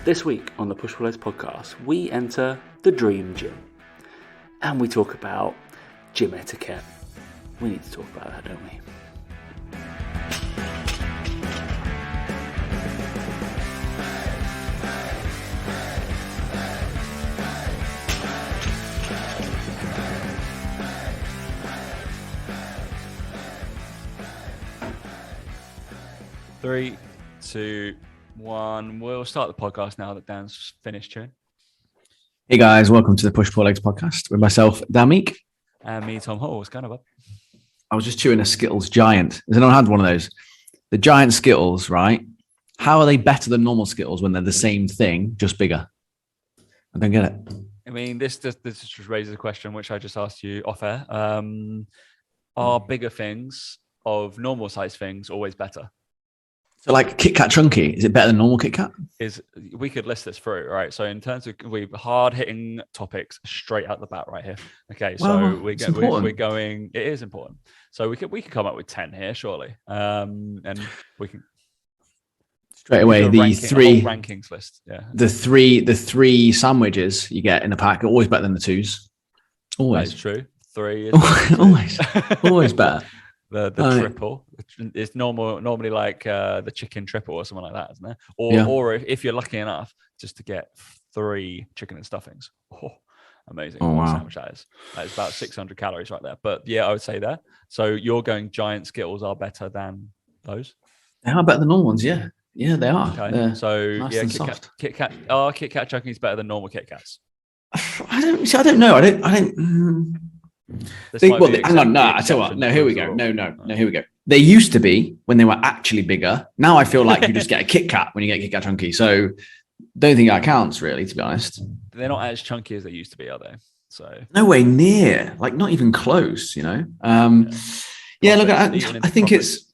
This week on the Push Pull Legs podcast, we enter the dream gym and we talk about gym etiquette. We need to talk about that, don't we? Three, two, one. We'll start the podcast now that Dan's finished chewing. Hey guys, welcome to the Push Pull Legs podcast with myself, Dan Meek. And me, Tom Hall. What's going on, bud? I was just chewing a Skittles Giant. Has anyone had one of those? The Giant Skittles, right? How are they better than normal Skittles when they're the same thing, just bigger? I don't get it. I mean, this just raises a question which I just asked you off air. Are bigger things of normal size things always better? So like Kit Kat Chunky, is it better than normal Kit Kat? We could list this through, right? So in terms of hard hitting topics straight out the bat right here. Okay, so we're going. It is important. So we could come up with 10 here, surely, and we can straight away the three rankings list. Yeah, the three sandwiches you get in a pack are always better than the twos. Always. That's true. Three is always better. The triple is normally like the chicken triple or something like that, isn't it? Or if you're lucky enough just to get 3 chicken and stuffings. Oh, amazing. What a sandwich that is. That is about 600 calories right there. But yeah, I would say that. So you're going Giant Skittles are better than those? They are better than normal ones, yeah. Yeah, they are. Okay. They're so nice yeah, and soft. Kit Kat Chunky is better than normal Kit Kats. I don't know. I don't. Hang on. No, I tell you what. No, here we go. No, here we go. They used to be when they were actually bigger. Now I feel like you just get a Kit Kat when you get Kit Kat Chunky. So don't think that counts really, to be honest. They're not as chunky as they used to be, are they? So no way near, like not even close, you know? Look, I think it's,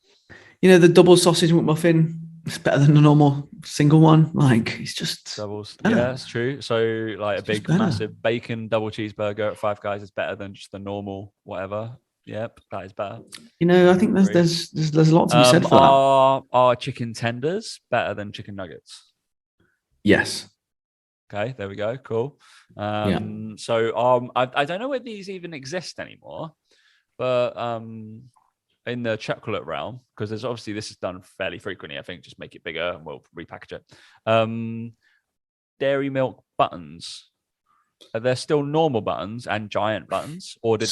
the double sausage McMuffin. It's better than the normal single one. Like it's just doubles. Yeah, that's true. So like a big massive bacon double cheeseburger at Five Guys is better than just the normal whatever. Yep, that is better. I think there's a lot to be said for that. Are chicken tenders better than chicken nuggets? Yes. Okay, there we go. Cool. So I don't know whether these even exist anymore, but in the chocolate realm, because there's obviously this is done fairly frequently, I think, just make it bigger and we'll repackage it. Dairy milk buttons, are there still normal buttons and giant buttons, or did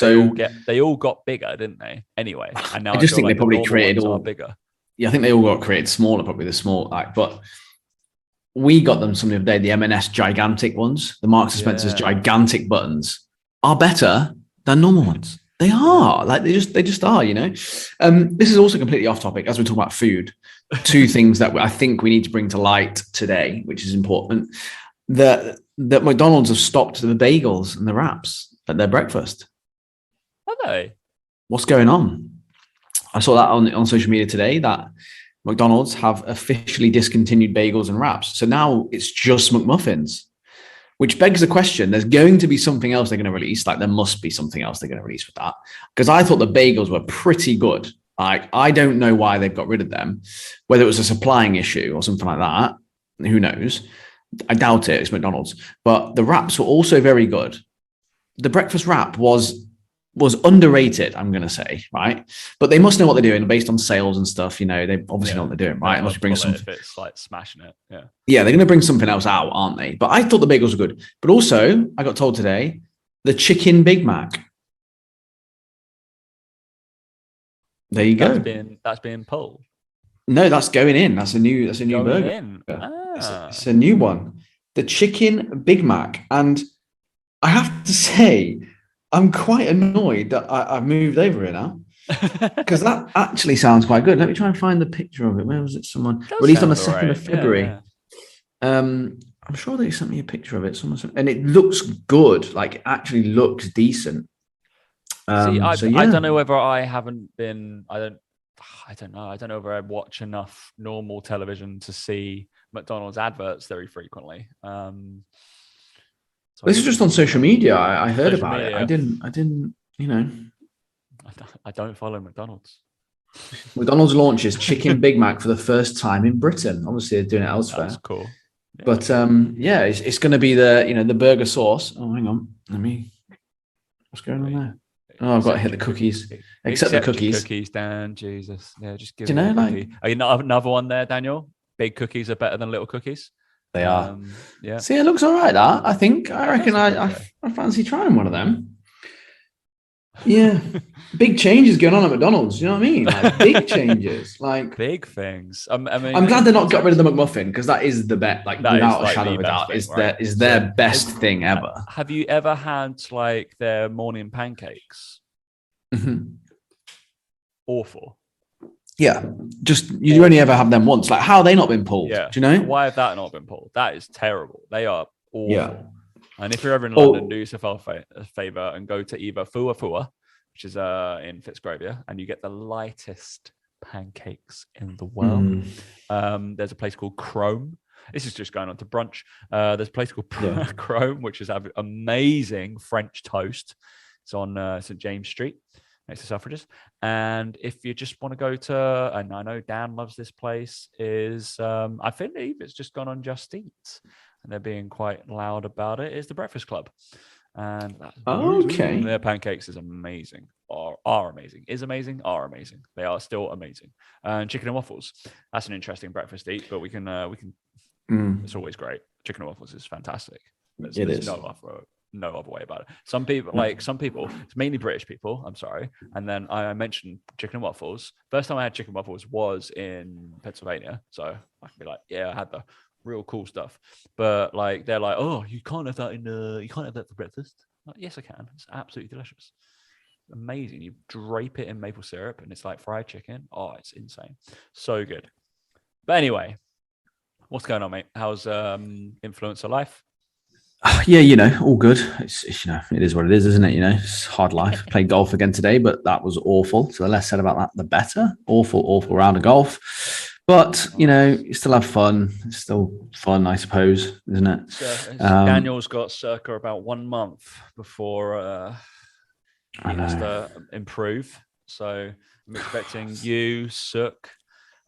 they all got bigger, didn't they? Anyway, and now I just think they probably created all bigger. Yeah, I think they all got created smaller, probably the small but we got them some of the other day. The M&S gigantic ones, the Marks and Spencer's gigantic buttons are better than normal ones. They are like they just are, This is also completely off topic as we talk about food. 2 things that I think we need to bring to light today, which is important. That McDonald's have stopped the bagels and the wraps at their breakfast. Are they? What's going on? I saw that on social media today that McDonald's have officially discontinued bagels and wraps. So now it's just McMuffins. Which begs the question, there's going to be something else they're going to release. Like there must be something else they're going to release with that. Because I thought the bagels were pretty good. Like I don't know why they've got rid of them. Whether it was a supplying issue or something like that. Who knows? I doubt it. It's McDonald's. But the wraps were also very good. The breakfast wrap was underrated, I'm going to say, right? But they must know what they're doing based on sales and stuff. They obviously know what they're doing, right? Unless you bring something. If it's like smashing it, yeah. Yeah, they're going to bring something else out, aren't they? But I thought the bagels were good. But also, I got told today, the chicken Big Mac. There you go. That's being pulled. No, that's going in. That's a new burger. In. It's a new one. The chicken Big Mac. And I have to say, I'm quite annoyed that I've moved over here now because that actually sounds quite good. Let me try and find the picture of it. Where was it? Someone released on the 2nd of February. Yeah. I'm sure they sent me a picture of it. And it looks good. Like it actually looks decent. I don't know whether I haven't been. I don't know. I don't know whether I watch enough normal television to see McDonald's adverts very frequently. This is just on social media. I heard about it. I didn't, I don't follow McDonald's. McDonald's launches chicken Big Mac for the first time in Britain. Obviously, they're doing it elsewhere. That's cool. But it's going to be the burger sauce. Oh, hang on, what's going on there? Oh, I've got to hit the cookies. Except the cookies. Cookies, Dan. Jesus. Yeah, just give Do me you know, a cookie. Are you not another one there, Daniel? Big cookies are better than little cookies. They are. Yeah. See, it looks all right. That I reckon I fancy trying one of them. Yeah, big changes going on at McDonald's. You know what I mean? Like big changes, like big things. I mean, I'm glad they're not got rid of the McMuffin because that is the best. Like without a shadow of a doubt, is their best thing ever. Have you ever had like their morning pancakes? Mm-hmm. Awful. Yeah, just you only ever have them once. Like, how have they not been pulled? Yeah. Do you know? Why have that not been pulled? That is terrible. They are awful. Yeah. And if you're ever in London, do yourself a favor and go to either Fua, which is in Fitzrovia, and you get the lightest pancakes in the world. There's a place called Chrome. This is just going on to brunch. There's a place called Chrome, which is amazing French toast. It's on St. James Street, next to Selfridges. And if you just want to go to, and I know Dan loves this place, is I believe it's just gone on Just Eat. And they're being quite loud about it, is the Breakfast Club. And their pancakes is amazing, are amazing, is amazing, are amazing. They are still amazing. And chicken and waffles, that's an interesting breakfast eat, but we can it's always great. Chicken and waffles is fantastic. There's no other way about it. Some people, it's mainly British people, I'm sorry. And then I mentioned chicken and waffles. First time I had chicken and waffles was in Pennsylvania. So I can be like, yeah, I had the real cool stuff. But like they're like, oh, you can't have that for breakfast. Like, yes, I can. It's absolutely delicious. Amazing. You drape it in maple syrup and it's like fried chicken. Oh, it's insane. So good. But anyway, what's going on, mate? How's influencer life? Yeah, all good. It's it is what it is, isn't it? It's hard life. Played golf again today, but that was awful. So the less said about that, the better. Awful round of golf. But you still have fun. It's still fun, I suppose, isn't it? So Daniel's got circa about 1 month before he has to improve. So I'm expecting you, Sook.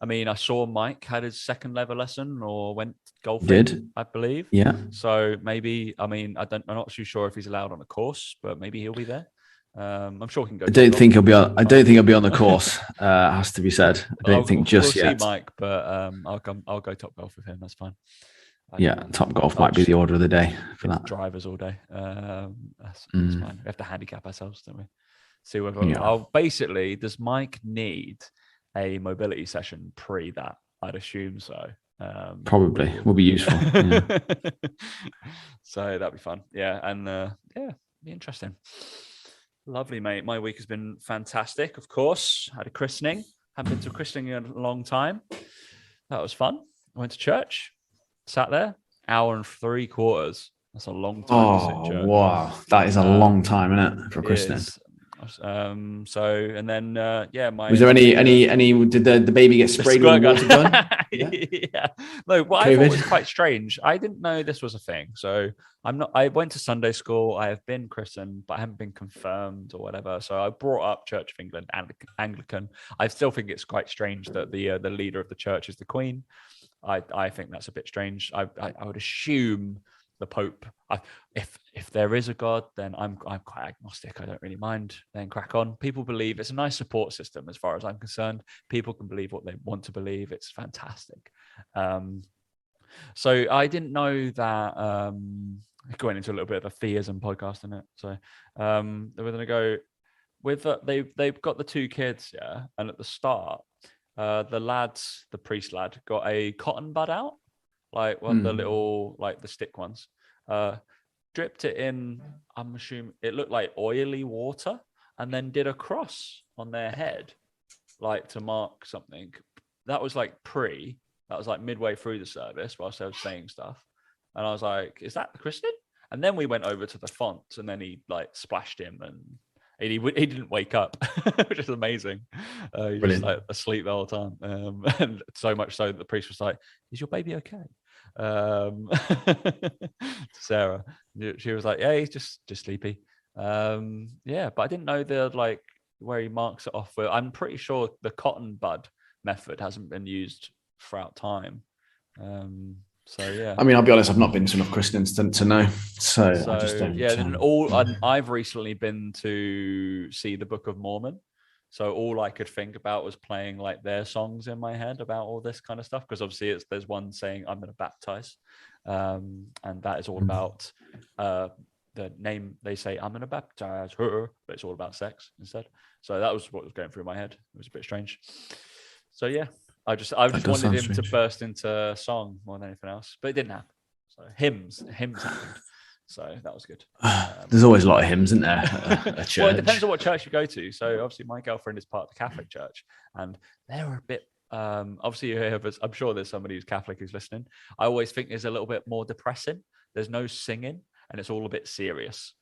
I mean, I saw Mike had his second level lesson or went golfing, I believe. Yeah. So maybe, I mean, I'm not too sure if he's allowed on a course, but maybe he'll be there. I'm sure he can go. I don't think he'll be on the course. Has to be said. I don't think just yet. We'll see Mike, but I'll go top golf with him. That's fine. Top golf might be the order of the day for that. Drivers all day. That's fine. We have to handicap ourselves, don't we? See whether. Basically, does Mike need a mobility session pre that? I'd assume so. Probably will be useful. Yeah. So that'd be fun. Yeah, and be interesting. Lovely, mate. My week has been fantastic. Of course, had a christening. Haven't been to a christening in a long time. That was fun. I went to church, sat there, 1.75 hours. That's a long time to sit in church. Wow, that is a long time, isn't it, for a christening? So and then was there any did the baby get sprayed with a water gun? Yeah. No, what I thought was quite strange. I didn't know this was a thing. So I went to Sunday school. I have been christened, but I haven't been confirmed or whatever. So I brought up Church of England and Anglican. I still think it's quite strange that the leader of the church is the Queen. I think that's a bit strange. I would assume the Pope. If there is a God, then I'm quite agnostic. I don't really mind. Then crack on. People believe it's a nice support system, as far as I'm concerned. People can believe what they want to believe. It's fantastic. So I didn't know that. Going into a little bit of a theism podcast in it. So they were going to go with they've got the two kids, yeah, and at the start, the priest lad, got a cotton bud out. Like one of the little, like the stick ones, dripped it in, I'm assuming it looked like oily water, and then did a cross on their head, like to mark something. That was like midway through the service whilst I was saying stuff. And I was like, is that the christening? And then we went over to the font, and then he like splashed him, and he didn't wake up, which is amazing. He was just like asleep the whole time. And so much so that the priest was like, is your baby okay? Sarah, she was like, yeah, he's just sleepy. But I didn't know the like where he marks it off. I'm pretty sure the cotton bud method hasn't been used throughout time. So yeah. I mean, I'll be honest, I've not been to enough christenings to know. So I just don't. Yeah, I've recently been to see the Book of Mormon. So all I could think about was playing like their songs in my head about all this kind of stuff. Because obviously there's one saying I'm going to baptize. And that is all about the name. They say I'm going to baptize her, but it's all about sex instead. So that was what was going through my head. It was a bit strange. So yeah, I just wanted him to burst into song more than anything else, but it didn't happen. So hymns happened. So that was good. There's always a lot of hymns, isn't there? A church. Well, it depends on what church you go to. So obviously, my girlfriend is part of the Catholic Church, and they were a bit. Obviously, I'm sure there's somebody who's Catholic who's listening. I always think there's a little bit more depressing. There's no singing, and it's all a bit serious.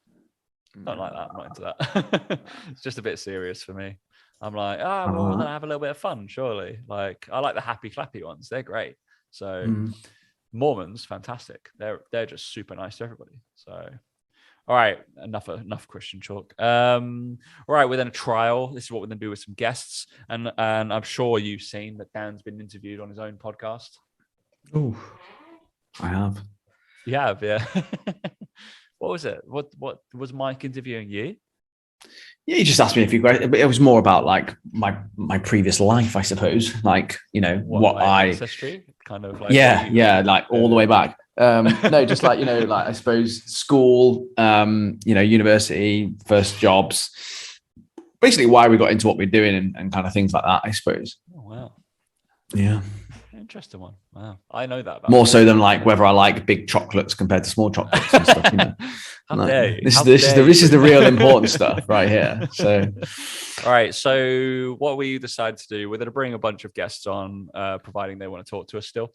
Not like that. I'm not into that. It's just a bit serious for me. I'm like, we're gonna have a little bit of fun, surely. Like, I like the happy clappy ones. They're great. So. Mormons, fantastic. They're just super nice to everybody. So, all right, enough Christian talk. All right, we're then a trial. This is what we're gonna do with some guests, and I'm sure you've seen that Dan's been interviewed on his own podcast. Oh, I have. You have, yeah. What was it? What was Mike interviewing you? Yeah, he just asked me a few questions. It was more about like my previous life, I suppose. Like, you know, ancestry, kind of like like all the way back. No, just like, you know, like I suppose school, you know, university, first jobs, basically why we got into what we're doing and kind of things like that, I suppose. Oh wow. Yeah. Interesting one. Wow. I know that about more so than like whether I like big chocolates compared to small chocolates and stuff, you know. This is the real important stuff right here. So all right. So what we decided to do, we're going to bring a bunch of guests on, providing they want to talk to us still.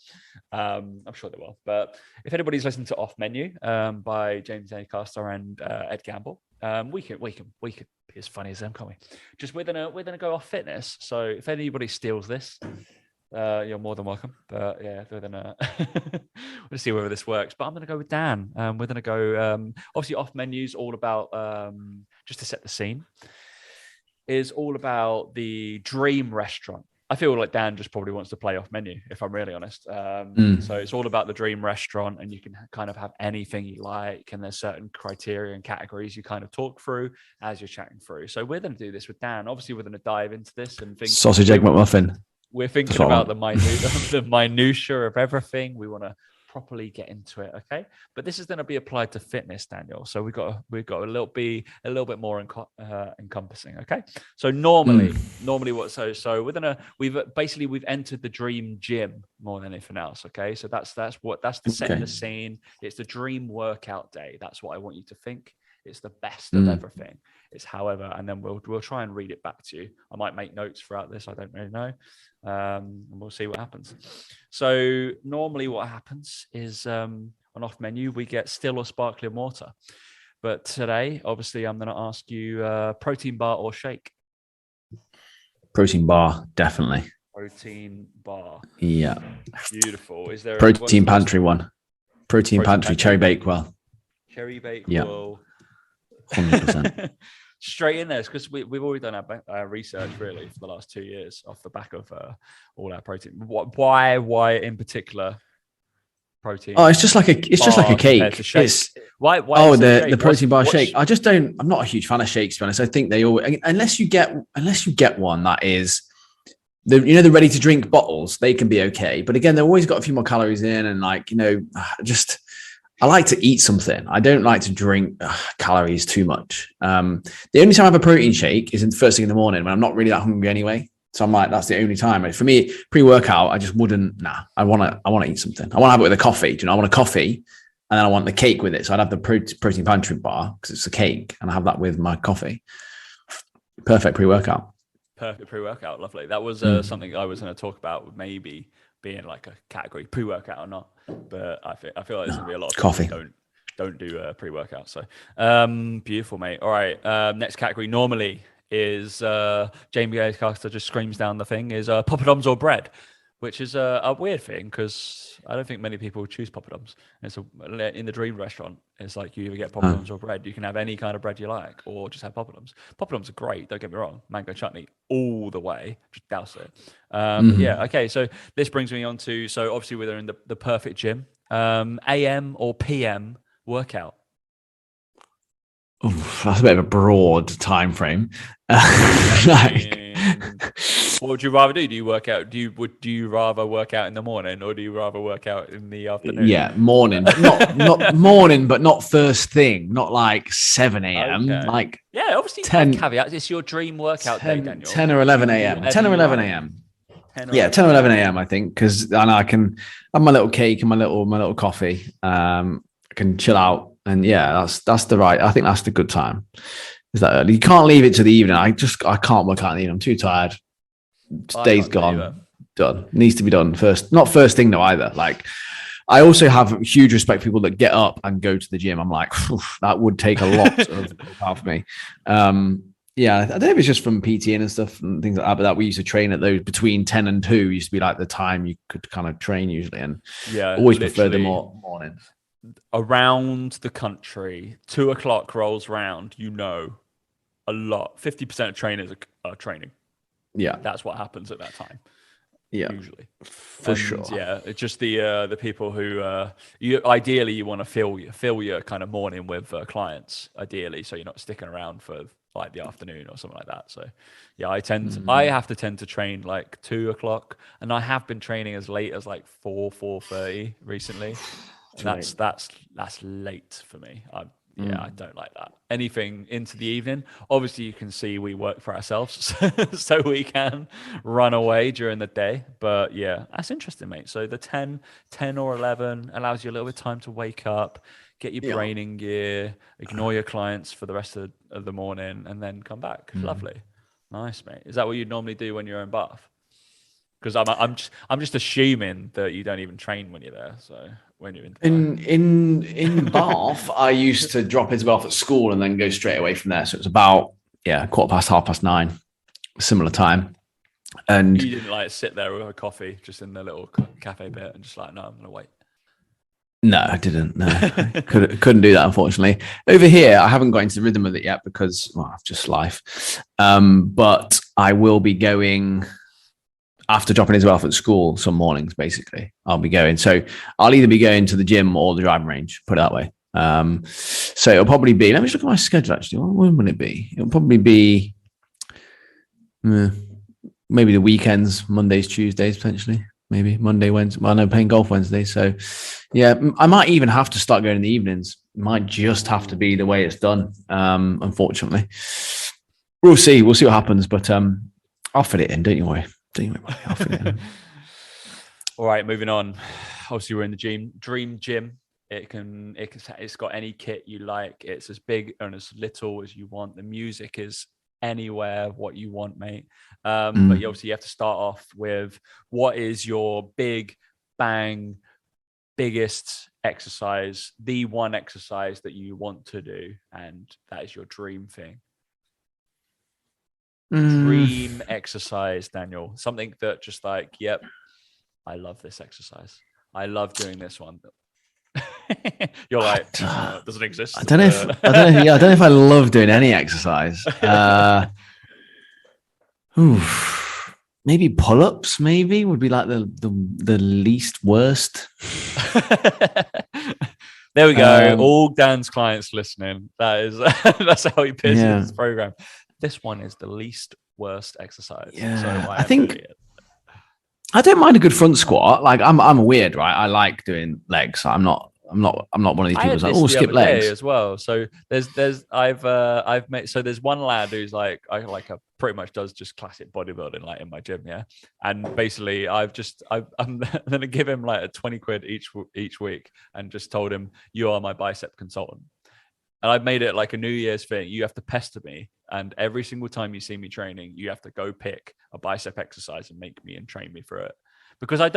I'm sure they will. But if anybody's listened to Off Menu by James Acaster and Ed Gamble, we can be as funny as them, can't we? Just we're gonna go off fitness. So if anybody steals this, you're more than welcome. But yeah, we're gonna we'll see whether this works. But I'm gonna go with Dan. We're gonna go obviously Off Menu's all about just to set the scene, is all about the dream restaurant. I feel like Dan just probably wants to play Off Menu, if I'm really honest. So it's all about the dream restaurant, and you can kind of have anything you like, and there's certain criteria and categories you kind of talk through as you're chatting through. So we're going to do this with Dan. Obviously, we're going to dive into this and think sausage egg McMuffin. We're thinking about the minutiae of everything. We want to properly get into it, okay? But this is going to be applied to fitness, Daniel. So we've got a little bit more encompassing, okay? So normally what? So we've entered the dream gym more than anything else, okay? So that's the setting the scene. It's the dream workout day. That's what I want you to think. It's the best of everything. It's however, and then we'll try and read it back to you. I might make notes throughout this. I don't really know. And we'll see what happens. So normally what happens is on Off Menu, we get still or sparkling water. But today, obviously, I'm going to ask you protein bar or shake. Protein bar, definitely. Protein bar. Yeah. Beautiful. Is there protein pantry one? Protein pantry, Cherry Bakewell. Cherry Bakewell. 100%. Straight in there, because we've already done our research really for the last 2 years off the back of all our protein. Why in particular protein? Oh, it's just like a cake. It's why the protein bar shake. I'm not a huge fan of shakes, to be honest. I think they all, unless you get one that is the ready to drink bottles, they can be okay. But again, they've always got a few more calories in, and I like to eat something. I don't like to drink calories too much. The only time I have a protein shake is in the first thing in the morning when I'm not really that hungry anyway. So I'm like, that's the only time. For me, pre-workout, I just wouldn't. I want to eat something. I want to have it with a coffee. I want a coffee, and then I want the cake with it. So I'd have the protein pantry bar because it's a cake, and I have that with my coffee. Perfect pre-workout. Perfect pre-workout. Lovely. That was something I was going to talk about, maybe being like a category pre-workout or not, but I feel like there's gonna be a lot of coffee don't do pre-workout. So beautiful, mate. All right, next category normally is Jamie Acaster just screams down the thing is poppadoms or bread. which is a weird thing because I don't think many people choose poppadoms. It's in the Dream restaurant. It's like you either get poppadoms or bread. You can have any kind of bread you like, or just have poppadoms. Poppadoms are great. Don't get me wrong. Mango chutney all the way. Just douse it. But yeah, okay. So this brings me on to obviously we're in the perfect gym. AM or PM workout. Oof, that's a bit of a broad time frame. What would you rather do? Do you work out? Do you rather work out in the morning, or do you rather work out in the afternoon? Yeah, morning, but not morning, but not first thing, not like 7 a.m. Okay. Like obviously 10 caveats. It's your dream workout 10, day, Daniel. 10 or 11 a.m. 10 or 11 a.m. 10 or 11 a.m. I think, because I can have my little cake and my little coffee. I can chill out, and that's the right. I think that's the good time. Is that early? You can't leave it to the evening. I can't work out in the evening. I'm too tired. Day's gone. Done. Needs to be done first. Not first thing though either. Like, I also have huge respect for people that get up and go to the gym. I'm like, that would take a lot of out for me. I don't know if it's just from PT and stuff and things like that, but that we used to train at those between 10 and 2 used to be like the time you could kind of train usually, and always prefer the mornings. Around the country, 2 o'clock rolls round, a lot. 50% of trainers are training. Yeah, that's what happens at that time. Yeah, usually for sure. Yeah, it's just the people who you want to fill your kind of morning with clients, ideally, so you're not sticking around for like the afternoon or something like that. So yeah, I have to tend to train like 2 o'clock, and I have been training as late as like 4:30 recently. And that's late for me. I don't like that. Anything into the evening. Obviously, you can see we work for ourselves, so we can run away during the day. But yeah, that's interesting, mate. So the 10 or 11 allows you a little bit of time to wake up, get your brain in gear, ignore your clients for the rest of the morning, and then come back. Lovely. Nice, mate. Is that what you'd normally do when you're in Bath? Because I'm just assuming that you don't even train when you're there. So when you're in Bath, I used to drop into Bath at school and then go straight away from there. So it's about 9:15, similar time. And you didn't like sit there with a coffee just in the little cafe bit and just like, no, I'm gonna wait. No, I didn't. No, couldn't do that, unfortunately. Over here, I haven't got into the rhythm of it yet because just life. But I will be going. After dropping his wealth at school some mornings, basically, I'll be going. So I'll either be going to the gym or the driving range, put it that way. So it'll probably be, let me just look at my schedule actually. When will it be? It'll probably be maybe the weekends, Mondays, Tuesdays, potentially. Maybe Monday, Wednesday. Well, I'm playing golf Wednesday. So yeah, I might even have to start going in the evenings. It might just have to be the way it's done. Unfortunately, we'll see. We'll see what happens, but I'll fit it in. Don't you worry. All right, moving on. Obviously, we're in the dream gym. It's got any kit you like. It's as big and as little as you want. The music is anywhere what you want, mate. But obviously, you have to start off with what is your biggest exercise, the one exercise that you want to do, and that is your dream thing. Dream exercise, Daniel. Something that just like, yep, I love this exercise. I love doing this one. You're like, doesn't exist. I don't know if I love doing any exercise. Maybe pull-ups. Maybe would be like the least worst. There we go. All Dan's clients listening. That's how he pitches his program. This one is the least worst exercise. Yeah, so I think I don't mind a good front squat. Like I'm weird, right? I like doing legs. I'm not one of these people who's like, skip legs as well. So I've met. So there's one lad who's pretty much does just classic bodybuilding, like in my gym, yeah. And basically, I'm gonna give him like a 20 quid each week, and just told him, you are my bicep consultant. And I've made it like a New Year's thing. You have to pester me. And every single time you see me training, you have to go pick a bicep exercise and make me and train me for it. Because I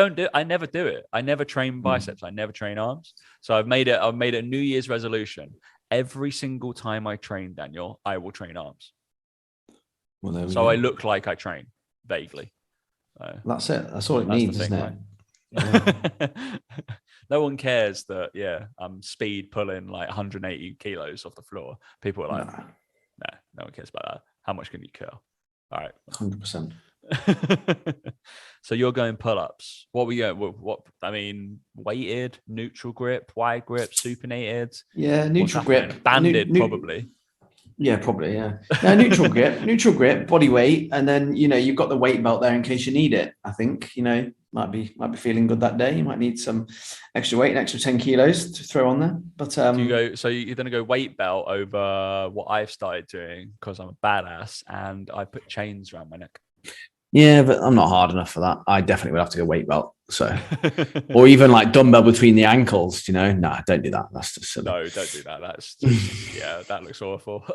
never do it. I never train biceps. I never train arms. So I've made a New Year's resolution. Every single time I train, Daniel, I will train arms. I look like I train vaguely. So That's it. That's all it that's needs, the thing, isn't it? right? Yeah. No one cares that, I'm speed pulling like 180 kilos off the floor. People are like, No, no one cares about that. How much can you curl? All right. 100%. So you're going pull-ups. What were you? What I mean, weighted, neutral grip, wide grip, supinated. Yeah, neutral grip. Banded, probably. Yeah, probably. Yeah. No, neutral grip, body weight, and then you've got the weight belt there in case you need it. I think might be feeling good that day. You might need some extra weight, an extra 10 kilos to throw on there. But do you go? So you're gonna go weight belt over what I've started doing because I'm a badass and I put chains around my neck. Yeah, but I'm not hard enough for that. I definitely would have to go weight belt. So, or even like dumbbell between the ankles. No, don't do that. That's just silly. No, don't do that. That's just, that looks awful.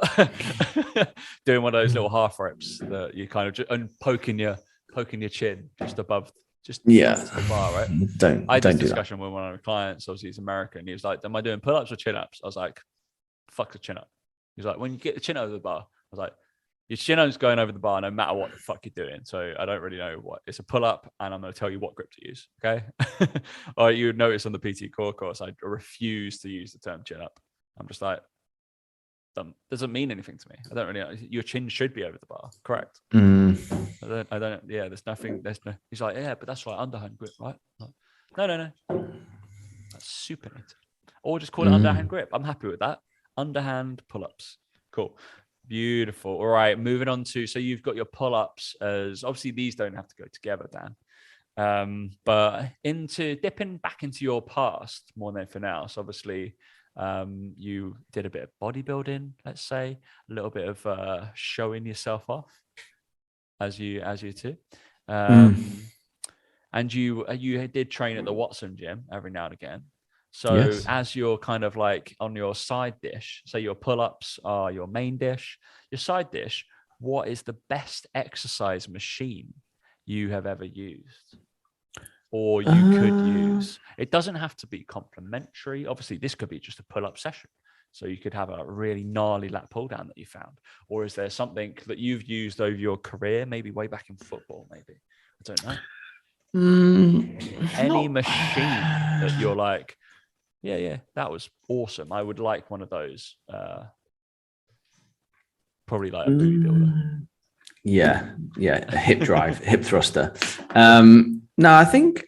Doing one of those little half reps that you kind of just poking your chin just above. The bar, right? I had this discussion with one of my clients. Obviously, he's American. He was like, "Am I doing pull-ups or chin-ups?" I was like, "Fuck the chin-up." He was like, "When you get the chin over the bar," I was like, "Your chin-up's going over the bar no matter what the fuck you're doing." So I don't really know what it's a pull-up, and I'm going to tell you what grip to use. Okay. Or you would notice on the PT core course, I refuse to use the term chin-up. I'm just like, doesn't mean anything to me. I don't really know. Your chin should be over the bar, correct? I don't. Yeah, there's nothing. He's like, yeah, but that's right, underhand grip, right? Like, no. That's supinated, or just call it underhand grip. I'm happy with that. Underhand pull-ups, cool, beautiful. All right, moving on to so you've got your pull-ups as obviously these don't have to go together, Dan. But dipping back into your past more than anything else, obviously. You did a bit of bodybuilding, let's say, a little bit of showing yourself off as you do. And you did train at the Watson gym every now and again. So yes. As you're kind of like on your side dish, so your pull-ups are your main dish, your side dish, what is the best exercise machine you have ever used? Or you could use. It doesn't have to be complementary. Obviously, this could be just a pull-up session. So you could have a really gnarly lat pull down that you found. Or is there something that you've used over your career, maybe way back in football, maybe? I don't know. Any machine that you're like, yeah, that was awesome. I would like one of those. Probably like a booty builder. Yeah, a hip drive, hip thruster. No, I think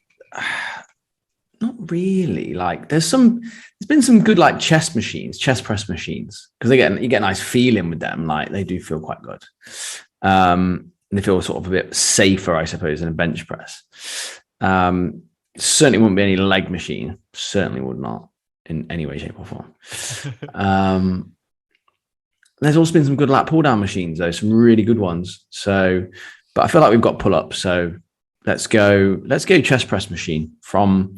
not really. Like, there's been some good like chest press machines, because you get a nice feeling with them. Like, they do feel quite good. And they feel sort of a bit safer, I suppose, than a bench press. Certainly wouldn't be any leg machine. Certainly would not in any way, shape, or form. There's also been some good lat pull down machines, though, some really good ones. So, but I feel like we've got pull up. So let's go chest press machine from,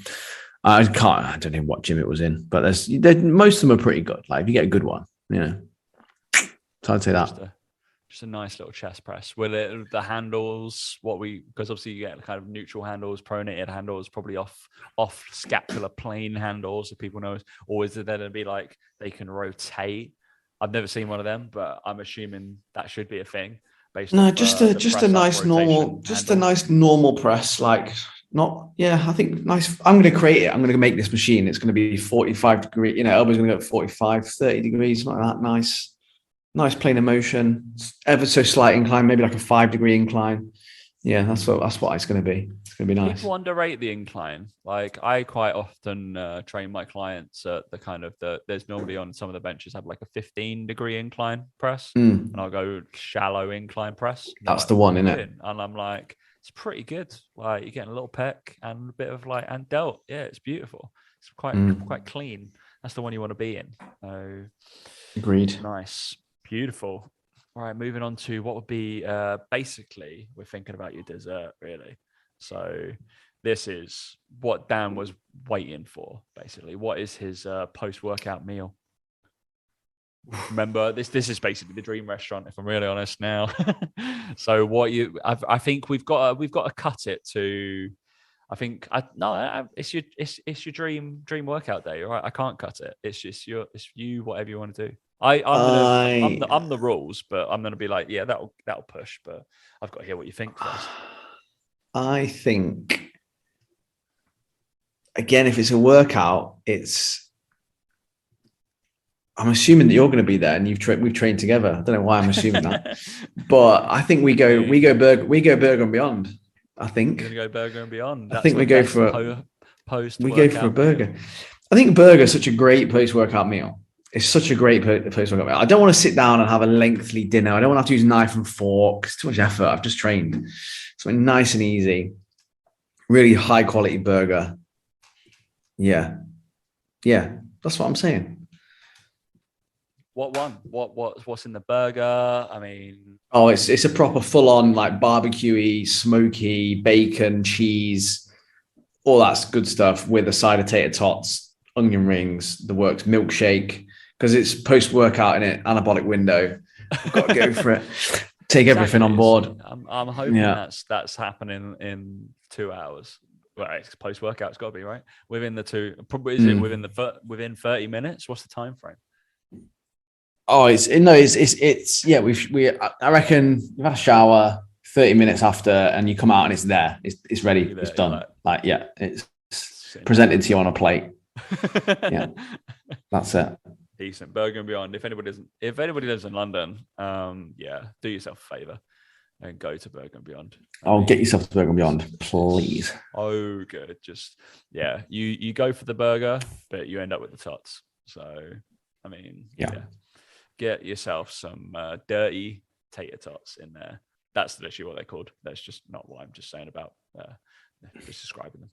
I don't know what gym it was in, but most of them are pretty good. Like, if you get a good one, so I'd say that. Just a nice little chest press. Will it, the handles, because obviously you get kind of neutral handles, pronated handles, probably off scapular plane handles, if people know, or is it then to be like they can rotate? I've never seen one of them, but I'm assuming that should be a thing. Just a nice normal press, like not. Yeah, I think nice. I'm going to create it. I'm going to make this machine. It's going to be 45 degree. Elbow's going to go 45, 30 degrees, something like that. Nice plane of motion, ever so slight incline, maybe like a 5-degree incline. Yeah, that's what it's going to be. It's going to be nice. People underrate the incline. Like, I quite often train my clients at the kind of there's normally on some of the benches have like a 15-degree incline press, and I'll go shallow incline press. That's the one, isn't it? And I'm like, it's pretty good. Like, you're getting a little pec and a bit of like and delt. Yeah, it's beautiful. It's quite clean. That's the one you want to be in. Agreed. Nice. Beautiful. All right, moving on to what would be basically, we're thinking about your dessert, really. So this is what Dan was waiting for, basically. What is his post-workout meal? Remember, this is basically the dream restaurant, if I'm really honest now. So I think we've got to cut it to, it's your dream workout day, right? I can't cut it. It's just it's you, whatever you want to do. I'm the rules, but I'm gonna be like, yeah, that'll push, but I've got to hear what you think first. I think, again, if it's a workout, I'm assuming that you're going to be there, and we've trained together. I don't know why I'm assuming that, but I think we go burger and beyond. I think You're gonna go burger and beyond. I think we go for a burger. Meal. I think burger is such a great post-workout meal. It's such a great post-workout meal. I don't want to sit down and have a lengthy dinner. I don't want to have to use knife and fork. It's too much effort. I've just trained. Something nice and easy, really high quality burger. Yeah, that's what I'm saying. What one? What's in the burger? I mean, it's a proper full-on like barbecue-y, smoky, bacon, cheese, all that good stuff with a side of tater tots, onion rings, the works, milkshake, because it's post-workout in it, anabolic window. I've got to go for it. Take everything on board. I'm hoping that's happening in 2 hours. Well, it's post-workout. It's got to be right within the two. Probably is it within 30 minutes? What's the time frame? Oh, it's yeah. I reckon you've had a shower 30 minutes after, and you come out and it's there. It's ready. It's done. It's presented to you on a plate. Yeah, that's it. Decent burger and beyond. If anybody lives in London, do yourself a favor and go to Burger and Beyond. Get yourself to Burger and Beyond, please. Oh, good. Just you go for the burger, but you end up with the tots. So, I mean, get yourself some dirty tater tots in there. That's literally what they're called. That's just not what I'm just saying about just describing them.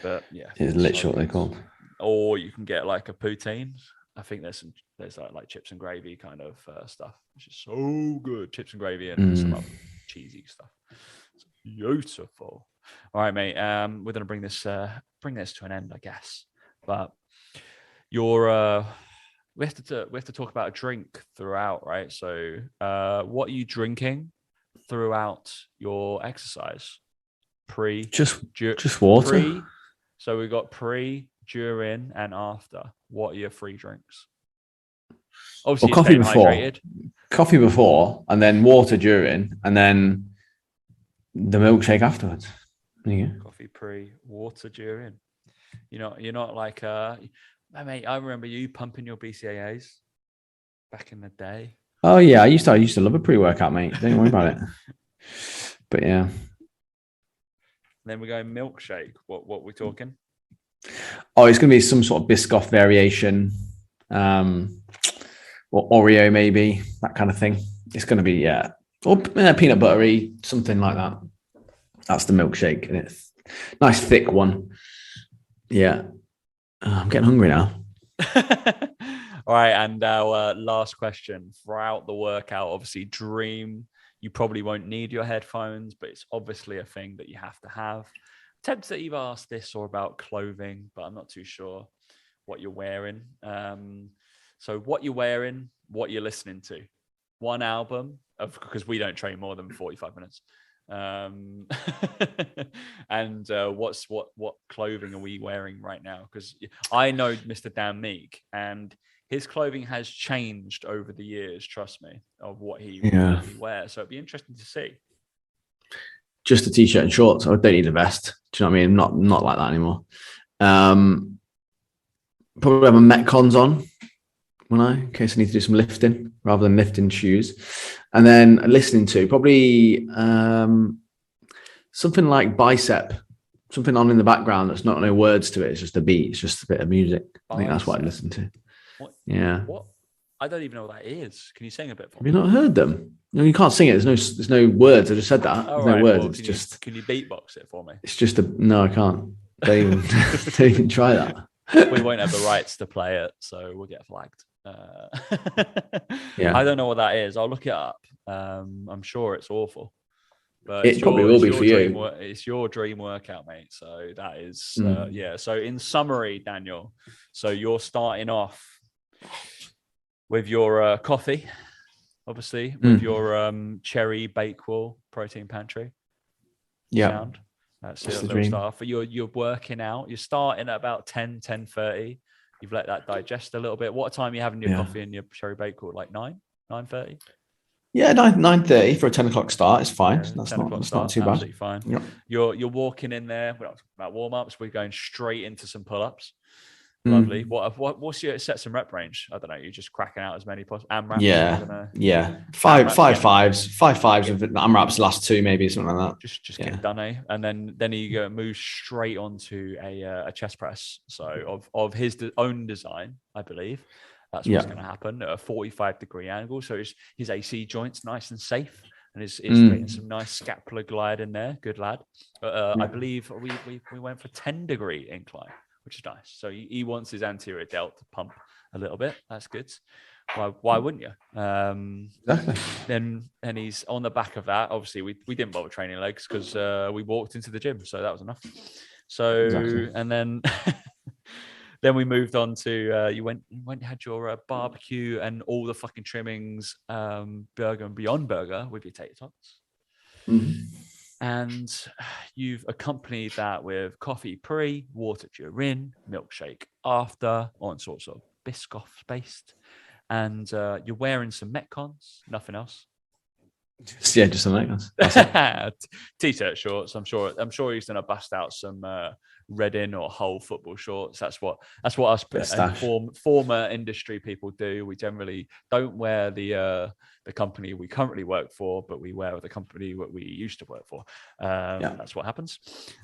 But yeah, it's literally what they're called. Or you can get like a poutine. I think there's like chips and gravy kind of stuff, which is so good. Chips and gravy and some other cheesy stuff. It's beautiful. All right, mate. We're gonna bring this to an end, I guess. But we have to talk about a drink throughout, right? So, what are you drinking throughout your exercise? Just water. So we got pre, during, and after. What are your free drinks? Obviously, coffee before, and then water during, and then the milkshake afterwards. Coffee pre, water during. You're not like mate. I remember you pumping your BCAAs back in the day. Oh yeah, I used to love a pre-workout, mate. Don't worry about it. But yeah. Then we go milkshake. What we talking? Oh, it's going to be some sort of Biscoff variation, or Oreo maybe, that kind of thing. It's going to be or peanut buttery, something like that. That's the milkshake, and it's nice thick one. Yeah, I'm getting hungry now. All right, and our last question throughout the workout. Obviously, dream. You probably won't need your headphones, but it's obviously a thing that you have to have. Tempted to either ask this or about clothing, but I'm not too sure what you're wearing. So what you're wearing, what you're listening to. One album, because we don't train more than 45 minutes. And what clothing are we wearing right now? Because I know Mr. Dan Meek, and his clothing has changed over the years, trust me, of what he wears. So it'd be interesting to see. Just a t-shirt and shorts. I don't need a vest. Do you know what I mean? Not like that anymore. Probably have my Metcons on in case I need to do some lifting rather than lifting shoes. And then listening to probably something like Bicep, something on in the background that's not no words to it. It's just a beat. It's just a bit of music. I think that's what I listen to. What? Yeah. What? I don't even know what that is. Can you sing a bit for me? Have you not heard them? No, you can't sing it. There's no words. I just said that. There's no words. Well, can you beatbox it for me? It's just no, I can't. Don't even try that. We won't have the rights to play it, so we'll get flagged. Yeah. I don't know what that is. I'll look it up. I'm sure it's awful. But it probably will be for you. It's your dream workout, mate. So that is, So in summary, Daniel, so you're starting off with your coffee, obviously, with your cherry Bakewell protein pantry. Yeah. Sound. That's a little start. But you're working out. You're starting at about 10:30. You've let that digest a little bit. What time are you having your coffee and your cherry Bakewell? Like 9:30? Yeah, 9:30 for a 10 o'clock start is fine. Yeah, That's 10 o'clock not start, too bad. absolutely fine. Yep. You're walking in there. We're not talking about warm-ups. We're going straight into some pull-ups. Lovely. What's your sets and rep range? I don't know. You're just cracking out as many possible AMRAPs. Yeah. Five fives with AMRAPs last two, maybe something like that. Just get done, eh? And then you go move straight onto a chest press. So of his own design, I believe. That's what's going to happen at a 45-degree angle. So his AC joints nice and safe, and is getting some nice scapular glide in there. Good lad. I believe we went for 10-degree incline, which is nice. So he wants his anterior delt to pump a little bit. That's good. Why wouldn't you? Exactly. Then he's on the back of that. Obviously, we didn't bother training legs because we walked into the gym, so that was enough. So and then then we moved on to you went had your barbecue and all the fucking trimmings, burger and beyond burger with your tater tots. And you've accompanied that with coffee pre, water during, milkshake after, on sorts of Biscoff based. And you're wearing some Metcons, nothing else. Just some Metcons. T-shirt shorts. I'm sure he's gonna bust out some Reading or Hull football shorts. That's what us former industry people do. We generally don't wear the company we currently work for, but we wear the company what we used to work for. That's what happens.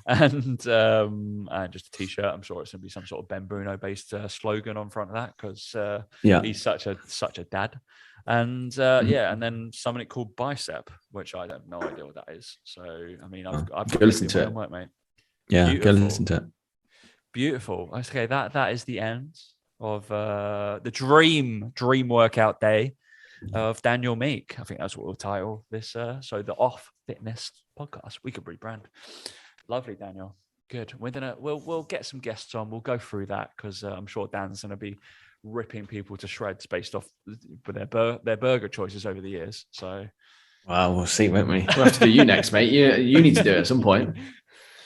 And just a t-shirt. I'm sure it's gonna be some sort of Ben Bruno based slogan on front of that because he's such a dad. And and then something called Bicep, which I have no idea what that is. So I mean, I've go listen to it, work, mate. Yeah, beautiful. Go listen to it. Beautiful. Okay, that is the end of the dream workout day of Daniel Meek. I think that's what we'll title this. So the Off Fitness podcast. We could rebrand. Lovely, Daniel. Good. We'll get some guests on. We'll go through that because I'm sure Dan's gonna be ripping people to shreds based off their burger choices over the years. So, well, we'll see, won't we? We'll have to do you next, mate. You need to do it at some point.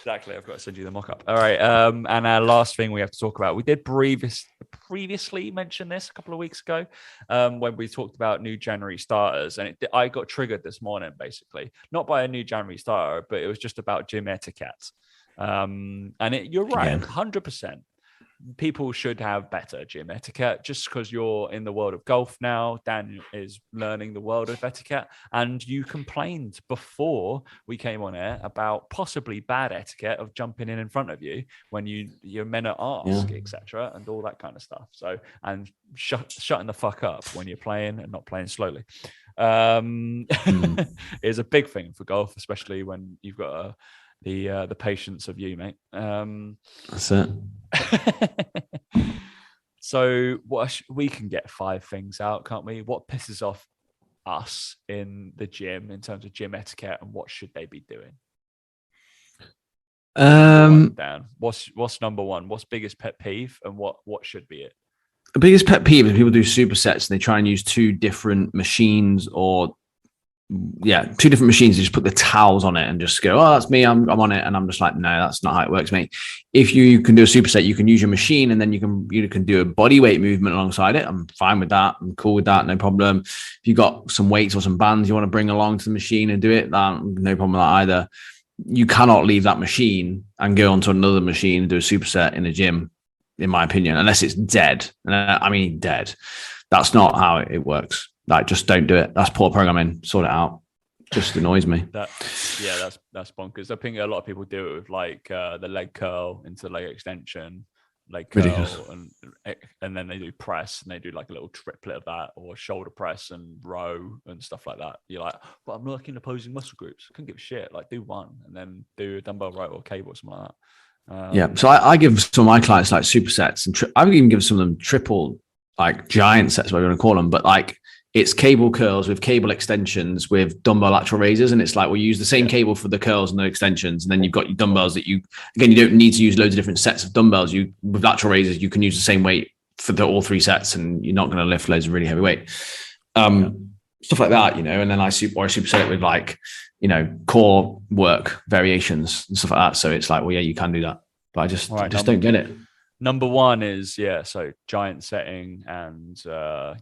Exactly. I've got to send you the mock-up. All right. And our last thing we have to talk about, we did previously mention this a couple of weeks ago when we talked about new January starters. And I got triggered this morning, basically. Not by a new January starter, but it was just about gym etiquette. And you're right, 100%. People should have better gym etiquette. Just because you're in the world of golf now, Dan is learning the world of etiquette, and you complained before we came on air about possibly bad etiquette of jumping in front of you when your men at ask, etc., and all that kind of stuff. So, and shutting the fuck up when you're playing and not playing slowly is a big thing for golf, especially when you've got the patience of you, mate. That's it. So we can get 5 things out, can't we? What pisses off us in the gym in terms of gym etiquette, and what should they be doing? Dan, what's number one? What's biggest pet peeve, and what should be it? The biggest pet peeve is people do supersets and they try and use 2 different machines or 2 different machines. You just put the towels on it and just go, oh, that's me. I'm on it. And I'm just like, no, that's not how it works, mate. If you can do a superset, you can use your machine and then you can do a body weight movement alongside it. I'm fine with that. I'm cool with that. No problem. If you got some weights or some bands you want to bring along to the machine and do it, no problem with that either. You cannot leave that machine and go onto another machine and do a superset in a gym, in my opinion, unless it's dead. And I mean, dead. That's not how it works. Like, just don't do it. That's poor programming. Sort it out. Just annoys me. That's bonkers. I think a lot of people do it with like the leg curl into leg extension, leg curl, and then they do press and they do like a little triplet of that, or shoulder press and row and stuff like that. You're like, but I'm looking at opposing muscle groups. I couldn't give a shit. Like, do one and then do a dumbbell row or cable or something like that. So I give some of my clients like supersets, and I would even give some of them triple, like giant sets, whatever you want to call them, but like, it's cable curls with cable extensions with dumbbell lateral raises. And it's like, we use the same cable for the curls and the extensions. And then you've got your dumbbells that you don't need to use loads of different sets of dumbbells. With lateral raises, you can use the same weight for all 3 sets and you're not going to lift loads of really heavy weight. Stuff like that, and then I superset it with like, core work variations and stuff like that. So it's like, well, yeah, you can do that. But I just don't get it. Number one is so giant setting and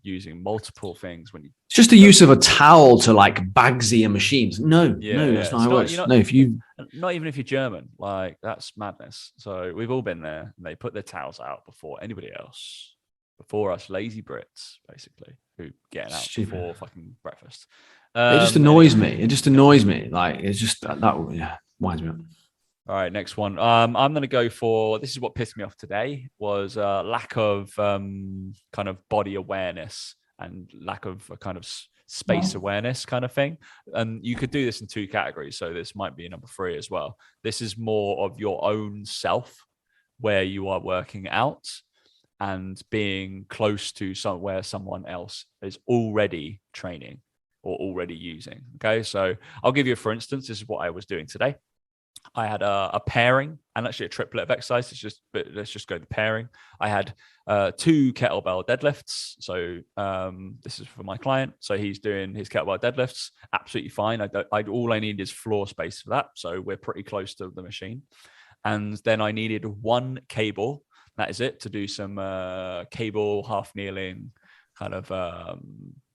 using multiple things when you. It's just the use of a towel to like Bagsy and machines. No, that's not how it works. No, if you not even if you're German, like that's madness. So we've all been there. And they put their towels out before anybody else, before us lazy Brits, basically, who getting out before fucking breakfast. It just annoys me. It just annoys me. Like it's just that winds me up. All right, next one. I'm going to go for, this is what pissed me off today, was lack of kind of body awareness and lack of a kind of space awareness kind of thing. And you could do this in 2 categories. So this might be number 3 as well. This is more of your own self, where you are working out and being close to somewhere someone else is already training or already using. Okay, so I'll give you, for instance, this is what I was doing today. I had a pairing and actually a triplet of exercise. Let's just go to pairing. I had 2 kettlebell deadlifts. So this is for my client. So he's doing his kettlebell deadlifts. Absolutely fine. All I need is floor space for that. So we're pretty close to the machine. And then I needed 1 cable. That is it, to do some cable half kneeling kind of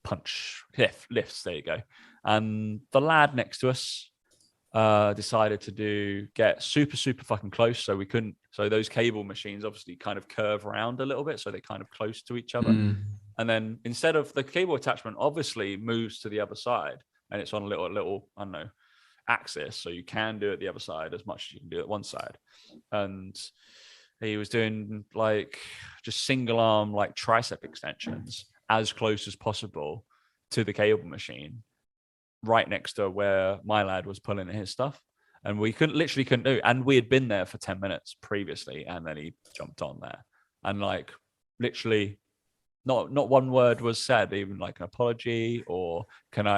punch lifts. There you go. And the lad next to us decided to get super fucking close, so we couldn't. So those cable machines obviously kind of curve around a little bit, so they're kind of close to each other. And then instead of the cable attachment, obviously moves to the other side, and it's on a little I don't know axis, so you can do it the other side as much as you can do it one side. And he was doing like just single arm like tricep extensions as close as possible to the cable machine, right next to where my lad was pulling his stuff, and we couldn't do. And we had been there for 10 minutes previously, and then he jumped on there, and like literally, not one word was said, even like an apology or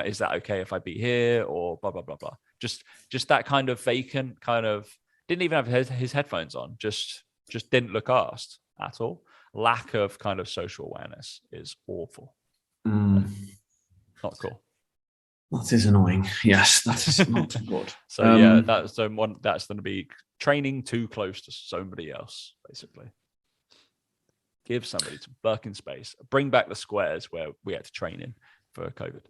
is that okay if I be here or blah blah blah blah. Just that kind of vacant kind of, didn't even have his headphones on. Just didn't look asked at all. Lack of kind of social awareness is awful. Not cool. That is annoying. Yes, that's not good. So that's going to be training too close to somebody else, basically. Give somebody some working space. Bring back the squares where we had to train in for COVID.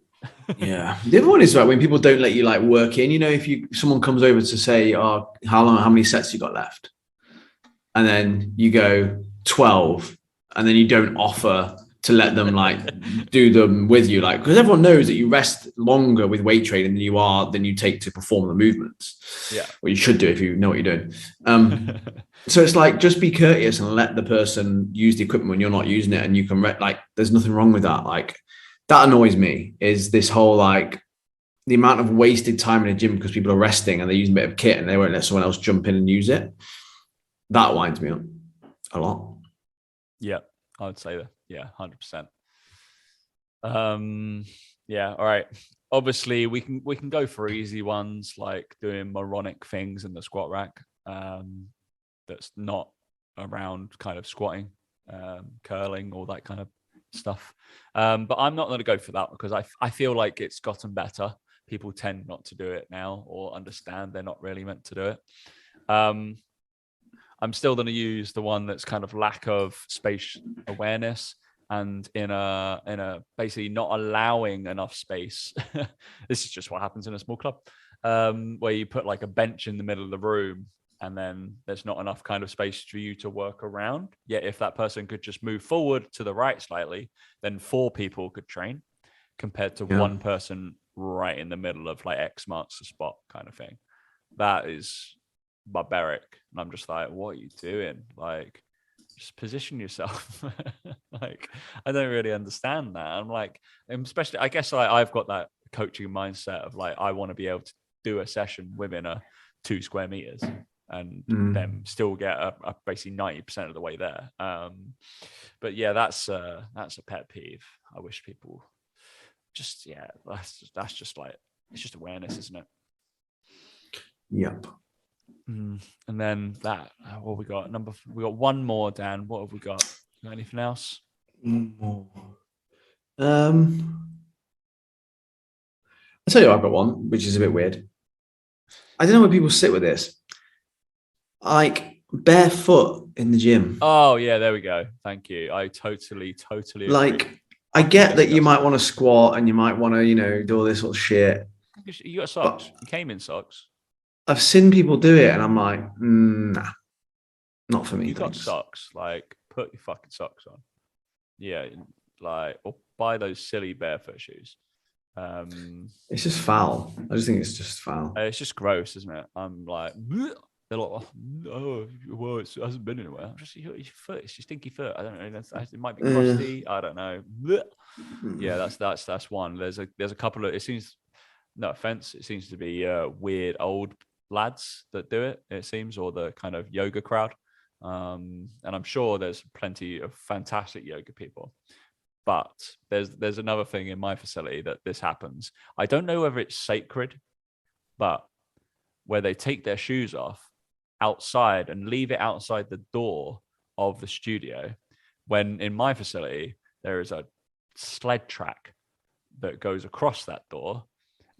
Yeah. The other one is like when people don't let you like work in. You know, if someone comes over to say, "Oh, how many sets you got left?" and then you go 12, and then you don't offer to let them like do them with you, like, because everyone knows that you rest longer with weight training than you take to perform the movements. Yeah, well, you should do if you know what you're doing. So it's like, just be courteous and let the person use the equipment when you're not using it, and you can like, there's nothing wrong with that. Like, that annoys me, is this whole like the amount of wasted time in a gym because people are resting and they're using a bit of kit and they won't let someone else jump in and use it. That winds me up a lot. Yeah, I would say that. Yeah, 100%. Yeah, all right. Obviously, we can go for easy ones like doing moronic things in the squat rack. That's not around kind of squatting, curling, all that kind of stuff. But I'm not going to go for that because I feel like it's gotten better. People tend not to do it now or understand they're not really meant to do it. I'm still going to use the one that's kind of lack of space awareness and in a basically not allowing enough space. This is just what happens in a small club, where you put like a bench in the middle of the room and then there's not enough kind of space for you to work around. Yet if that person could just move forward to the right slightly, then 4 people could train compared to one person right in the middle of like X marks the spot kind of thing. That is barbaric. And I'm just like, what are you doing? Like, just position yourself. Like, I don't really understand that. I'm like, especially, I guess I've got that coaching mindset of like, I want to be able to do a session within a 2 square meters and then still get a basically 90% of the way there. But yeah, that's a pet peeve. I wish people just, that's just like, it's just awareness, isn't it? Yep. And then that, what we got? We got one more, Dan. What have we got? Got anything else? More. I'll tell you, I've got one, which is a bit weird. I don't know where people sit with this. Like, barefoot in the gym. Oh yeah, there we go. Thank you. I totally agree. Like, I get that you might want to squat and you might want to, do all this sort of shit. You got socks. You came in socks. I've seen people do it, and I'm like, nah, not for me. You got socks. Like, put your fucking socks on. Yeah, like, or buy those silly barefoot shoes. It's just foul. I just think it's just foul. It's just gross, isn't it? I'm like, they're like, oh, well, it hasn't been anywhere. I'm just your foot. It's your stinky foot. I don't know. It might be crusty. I don't know. Yeah, that's one. There's a couple of. It seems, no offense, it seems to be weird old lads that do it. It seems, or the kind of yoga crowd. And I'm sure there's plenty of fantastic yoga people. But there's another thing in my facility that this happens. I don't know whether it's sacred, but where they take their shoes off outside and leave it outside the door of the studio, when in my facility there is a sled track that goes across that door,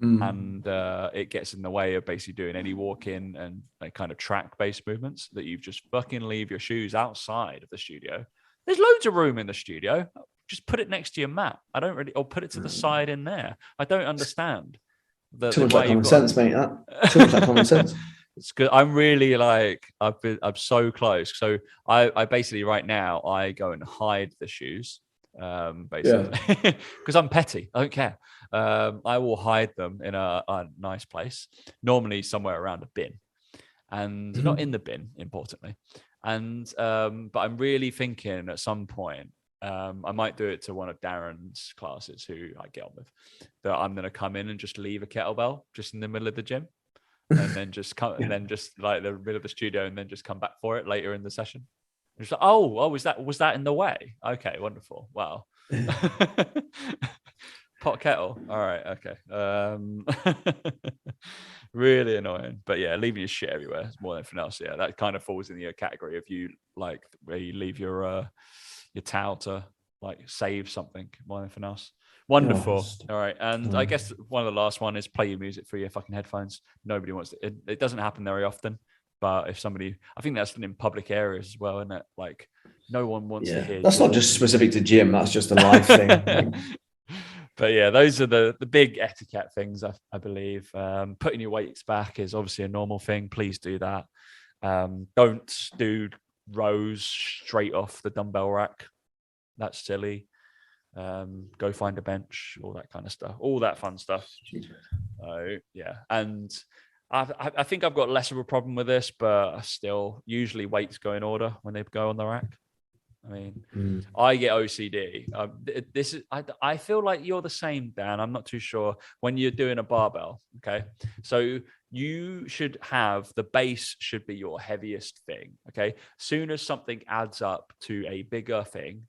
and it gets in the way of basically doing any walk-in and kind of track-based movements, that you've just fucking leave your shoes outside of the studio. There's loads of room in the studio. Just put it next to your mat. Or put it to the side in there. I don't understand. Too much like common sense, mate. Too much like common sense. It's good. I'm really like, I'm so close. So I basically right now, I go and hide the shoes, basically, because I'm petty. I don't care. I will hide them in a nice place, normally somewhere around a bin, and not in the bin, importantly. And but I'm really thinking at some point, I might do it to one of Darren's classes, who I get on with, that I'm going to come in and just leave a kettlebell just in the middle of the gym, and then just come, and then just like the middle of the studio, and then just come back for it later in the session. It's like, was that in the way? Okay, wonderful. Wow. Pot kettle. All right. Okay. Really annoying. But yeah, leaving your shit everywhere is more than anything else. Yeah, that kind of falls in the category of you like where you leave your towel to like save something more than anything else. Wonderful. All right. And I guess one of the last one is play your music through your fucking headphones. Nobody wants to, it doesn't happen very often. But if somebody, I think that's in public areas as well, isn't it? Like no one wants to hear. That's not just specific to gym. That's just a life thing. But yeah, those are the big etiquette things, I believe. Putting your weights back is obviously a normal thing. Please do that. Don't do rows straight off the dumbbell rack. That's silly. Go find a bench, all that kind of stuff, all that fun stuff. Yeah, and I think I've got less of a problem with this, but still, usually weights go in order when they go on the rack. I mean, I get OCD. I feel like you're the same, Dan. I'm not too sure. When you're doing a barbell, okay, so you should have the base should be your heaviest thing. Okay, soon as something adds up to a bigger thing,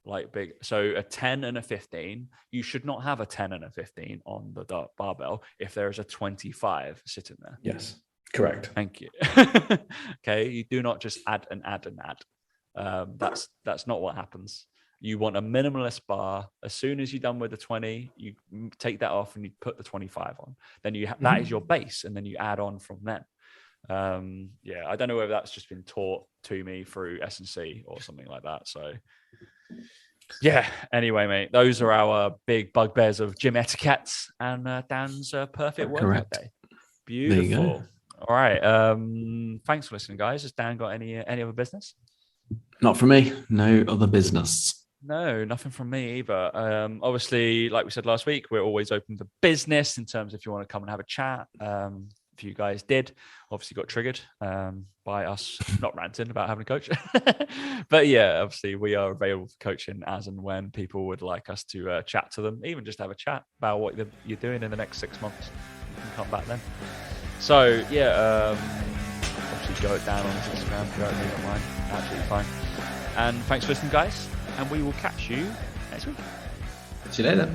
like big, so a 10 and a 15, you should not have a 10 and a 15 on the barbell if there is a 25 sitting there. Yes, correct. Thank you. Okay, you do not just add and add and add. That's not what happens. You want a minimalist bar. As soon as you're done with the 20, you take that off and you put the 25 on. Then you that is your base, and then you add on from then. Yeah, I don't know whether that's just been taught to me through S&C or something like that. So yeah, anyway, mate, those are our big bugbears of gym etiquettes and Dan's perfect workout day. Beautiful. All right. Thanks for listening, guys. Has Dan got any other business? Not for me. No other business. No, nothing from me either. Obviously, like we said last week, we're always open to business in terms of if you want to come and have a chat. If you guys did, obviously got triggered by us not ranting about having a coach. But yeah, obviously we are available for coaching as and when people would like us to chat to them, even just have a chat about what you're doing in the next 6 months. You can come back then. So yeah, obviously go it down on his Instagram, go it on mine. Absolutely fine. And thanks for listening, guys. And we will catch you next week. See you later.